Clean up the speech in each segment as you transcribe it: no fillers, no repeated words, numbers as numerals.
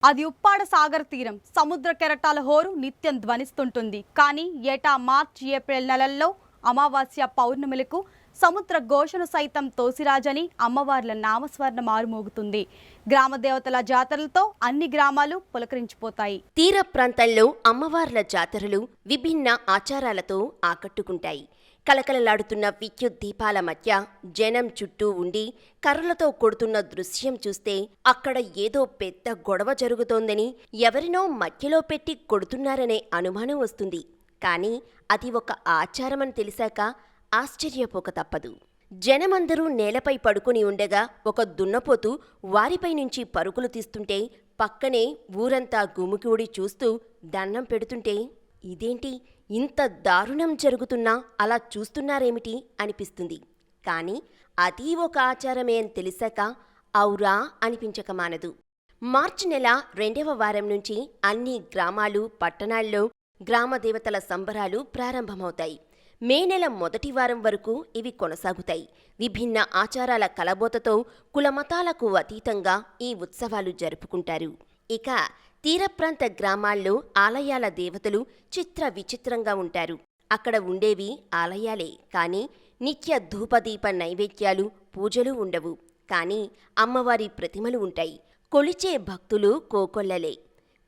అది ఉప్పాడ సాగర్ తీరం. సముద్ర కెరటాల హోరు నిత్యం ధ్వనిస్తుంటుంది. కానీ ఏటా మార్చి ఏప్రిల్ నెలల్లో అమావాస్య పౌర్ణమిలకు సముద్ర ఘోషను సైతం తోసిరాజని అమ్మవార్ల నామస్మరణ మారుమోగుతుంది. గ్రామ దేవతల జాతరలతో అన్ని గ్రామాలు పులకరించిపోతాయి. తీర ప్రాంతాల్లో అమ్మవార్ల జాతరలు విభిన్న ఆచారాలతో ఆకట్టుకుంటాయి. కలకలలాడుతున్న విద్యుత్ దీపాల మధ్య జనం చుట్టూ ఉండి కర్రలతో కొడుతున్న దృశ్యం చూస్తే అక్కడ ఏదో పెద్ద గొడవ జరుగుతోందని, ఎవరినో మధ్యలో పెట్టి కొడుతున్నారనే అనుమానం వస్తుంది. కానీ అది ఒక ఆచారమని తెలిసాక ఆశ్చర్యపోక తప్పదు. జనమందరూ నేలపై పడుకుని ఉండగా ఒక దున్నపోతు వారిపై నుంచి పరుగులు తీస్తుంటే పక్కనే ఊరంతా గుమికూడి చూస్తూ దండం పెడుతుంటే ఇదేంటి ఇంత దారుణం జరుగుతున్నా అలా చూస్తున్నారేమిటి అనిపిస్తుంది. కానీ అది ఒక ఆచారమే అని తెలిసాక ఔరా అనిపించక మానదు. మార్చి నెల 2వ వారం నుంచి అన్ని గ్రామాలు, పట్టణాల్లో గ్రామదేవతల సంబరాలు ప్రారంభమవుతాయి. మే నెల మొదటి వారం వరకు ఇవి కొనసాగుతాయి. విభిన్న ఆచారాల కలబోతతో కులమతాలకు అతీతంగా ఈ ఉత్సవాలు జరుపుకుంటారు. ఇక తీర ప్రాంత గ్రామాల్లో ఆలయాల దేవతలు చిత్ర విచిత్రంగా ఉంటారు. అక్కడ ఉండేవి ఆలయాలే, కానీ నిత్య ధూపదీప నైవేద్యాలు, పూజలు ఉండవు. కానీ అమ్మవారి ప్రతిమలు ఉంటాయి. కొలిచే భక్తులు కోకొల్లలే.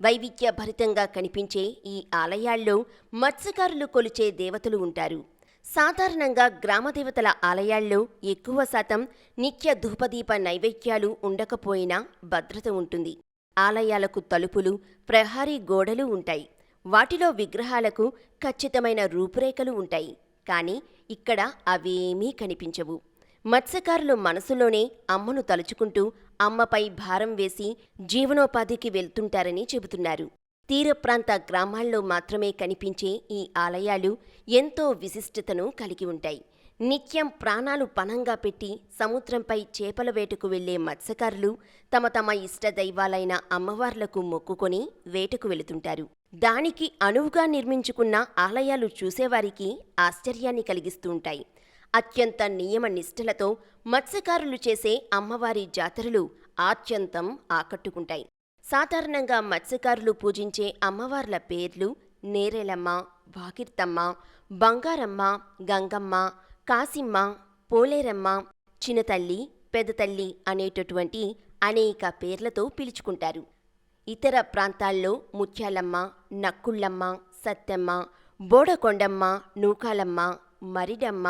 వైవిధ్యభరితంగా కనిపించే ఈ ఆలయాల్లో మత్స్యకారులు కొలిచే దేవతలు ఉంటారు. సాధారణంగా గ్రామదేవతల ఆలయాల్లో ఎక్కువ శాతం నిత్య ధూపదీప నైవేద్యాలు ఉండకపోయినా భద్రత ఉంటుంది. ఆలయాలకు తలుపులు, ప్రహరీ గోడలు ఉంటాయి. వాటిలో విగ్రహాలకు ఖచ్చితమైన రూపురేఖలు ఉంటాయి. కానీ ఇక్కడ అవేమీ కనిపించవు. మత్స్యకారులు మనసులోనే అమ్మను తలుచుకుంటూ అమ్మపై భారం వేసి జీవనోపాధికి వెళ్తుంటారని చెబుతున్నారు. తీర ప్రాంత గ్రామాల్లో మాత్రమే కనిపించే ఈ ఆలయాలు ఎంతో విశిష్టతను కలిగి ఉంటాయి. నిత్యం ప్రాణాలు పణంగా పెట్టి సముద్రంపై చేపల వేటకు వెళ్లే మత్స్యకారులు తమ తమ ఇష్టదైవాలైన అమ్మవార్లకు మొక్కుకొని వేటకు వెళుతుంటారు. దానికి అనువుగా నిర్మించుకున్న ఆలయాలు చూసేవారికి ఆశ్చర్యాన్ని కలిగిస్తూ ఉంటాయి. అత్యంత నియమ నిష్ఠలతో మత్స్యకారులు చేసే అమ్మవారి జాతరలు ఆత్యంతం ఆకట్టుకుంటాయి. సాధారణంగా మత్స్యకారులు పూజించే అమ్మవార్ల పేర్లు నేరేలమ్మ, వాకిర్తమ్మ, బంగారమ్మ, గంగమ్మ, కాసిమ్మ, పోలేరమ్మ, చిన్నతల్లి, పెద్దతల్లి అనేటటువంటి అనేక పేర్లతో పిలుచుకుంటారు. ఇతర ప్రాంతాల్లో ముత్యాలమ్మ, నక్కుళ్ళమ్మ, సత్తెమ్మ, బోడకొండమ్మ, నూకాలమ్మ, మరిడమ్మ,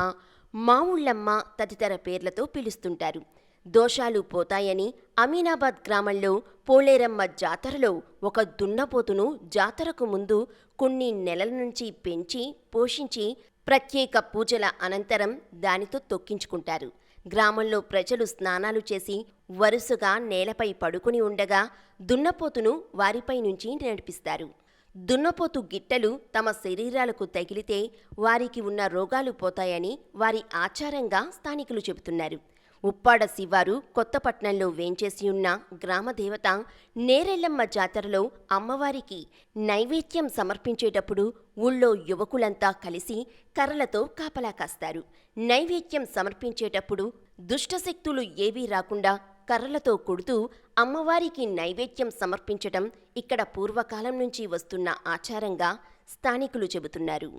మావుళ్ళమ్మ తదితర పేర్లతో పిలుస్తుంటారు. దోషాలు పోతాయని అమీనాబాద్ గ్రామంలో పోలేరమ్మ జాతరలో ఒక దున్నపోతును జాతరకు ముందు కొన్ని నెలల నుంచి పెంచి పోషించి ప్రత్యేక పూజల అనంతరం దానితో తొక్కించుకుంటారు. గ్రామంలో ప్రజలు స్నానాలు చేసి వరుసగా నేలపై పడుకుని ఉండగా దున్నపోతును వారిపై నుంచి నడిపిస్తారు. దున్నపోతు గిట్టలు తమ శరీరాలకు తగిలితే వారికి ఉన్న రోగాలు పోతాయని వారి ఆచారంగా స్థానికులు చెబుతున్నారు. ఉప్పాడ శివారు కొత్తపట్నంలో వేంచేసి ఉన్న గ్రామదేవత నేరెళ్ళమ్మ జాతరలో అమ్మవారికి నైవేద్యం సమర్పించేటప్పుడు ఊళ్ళో యువకులంతా కలిసి కర్రలతో కాపలా కాస్తారు. నైవేద్యం సమర్పించేటప్పుడు దుష్టశక్తులు ఏవీ రాకుండా కర్రలతో కొడుతూ అమ్మవారికి నైవేద్యం సమర్పించటం ఇక్కడ పూర్వకాలం నుంచి వస్తున్న ఆచారంగా స్థానికులు చెబుతున్నారు.